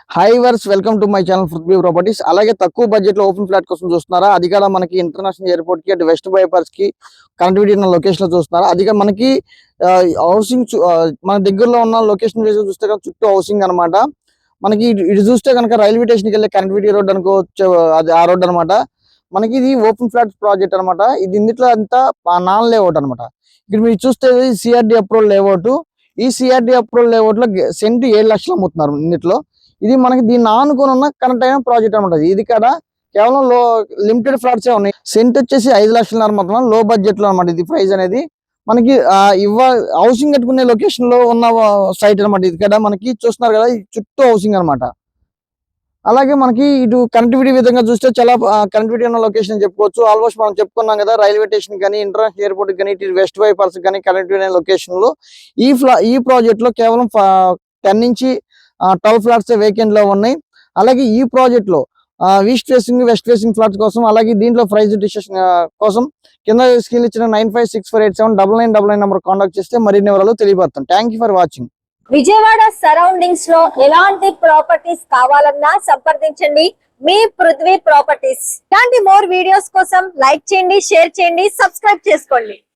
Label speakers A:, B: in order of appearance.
A: Hi వర్స్ welcome to my channel Prithvi properties. అలాగే తక్కువ బడ్జెట్ లో ఓపెన్ ఫ్లాట్ కోసం చూస్తున్నారా? అది కూడా మనకి ఇంటర్నేషనల్ ఎయిర్పోర్ట్ కి అటు వెస్ట్ బైపాస్ కి కనెక్టివిటీ ఉన్న లొకేషన్ లో చూస్తున్నారా? అది మనకి హౌసింగ్ మన దగ్గరలో ఉన్న లొకేషన్ చూస్తే చుట్టూ హౌసింగ్ అనమాట. మనకి ఇటు చూస్తే కనుక రైల్వే స్టేషన్ కి వెళ్ళే కనెక్టివిటీ రోడ్ అనుకోవచ్చు. అది ఆ రోడ్ అనమాట. మనకి ఇది ఓపెన్ ఫ్లాట్ ప్రాజెక్ట్ అనమాట. ఇది ఇందులో అంతా నాన్ లేఅవుట్ అనమాట. ఇక్కడ మీరు చూస్తే సిఆర్డి అప్రూవల్ లేఅవుట్. ఈ సిఆర్డి అప్రూవల్ లేఅవుట్ లో సెంట్ 7 లక్షలు అమ్ముతున్నారు ఇందులో. ఇది మనకి దీన్ని ఆనుకొని ఉన్న కనెక్ట్ అయిన ప్రాజెక్ట్ అనమాట. ఇది కూడా కేవలం లిమిటెడ్ ఫ్లాట్స్ ఉన్నాయి. సెంట్ వచ్చేసి 5 లక్షల మాత్రం లో బడ్జెట్ లో అనమాట. ఇది ప్రైస్ అనేది మనకి హౌసింగ్ కట్టుకునే లొకేషన్ లో ఉన్న సైట్ అనమాట. ఇది కూడా మనకి చూస్తున్నారు కదా, చుట్టూ హౌసింగ్ అనమాట. అలాగే మనకి ఇటు కనెక్టివిటీ విధంగా చూస్తే చాలా కనెక్టివిటీ ఉన్న లొకేషన్ చెప్పుకోవచ్చు. ఆల్మోస్ట్ మనం చెప్పుకున్నాం కదా, రైల్వే స్టేషన్ కానీ ఇంటర్నేషనల్ ఎయిర్పోర్ట్ కానీ ఇటు వెస్ట్ బైపాస్ కానీ కనెక్టివిటీ అయిన లొకేషన్ లో ఈ ప్రాజెక్ట్ లో కేవలం 10 నుంచి 12 ఫ్లాట్స్ వేకెంట్ లో ఉన్నాయి. అలాగే ఈ ప్రాజెక్ట్ లో east facing west facing flats కోసం, అలాగే దీంట్లో ప్రైస్ డిస్కషన్ కోసం కింద స్క్రీన్ ఇచ్చిన 9564879999 నెంబర్ కాంటాక్ట్ చేస్తే మరిన్ని వివరాలు తెలియపడతాం. Thank you for watching.
B: Vijayawada surroundings లో ఎలాంటి ప్రాపర్టీస్ కావాలన్నా సంప్రదించండి మీ పృథ్వీ ప్రాపర్టీస్. ఇలాంటి మోర్ వీడియోస్ కోసం లైక్ చేయండి, షేర్ చేయండి, సబ్స్క్రైబ్ చేసుకోండి.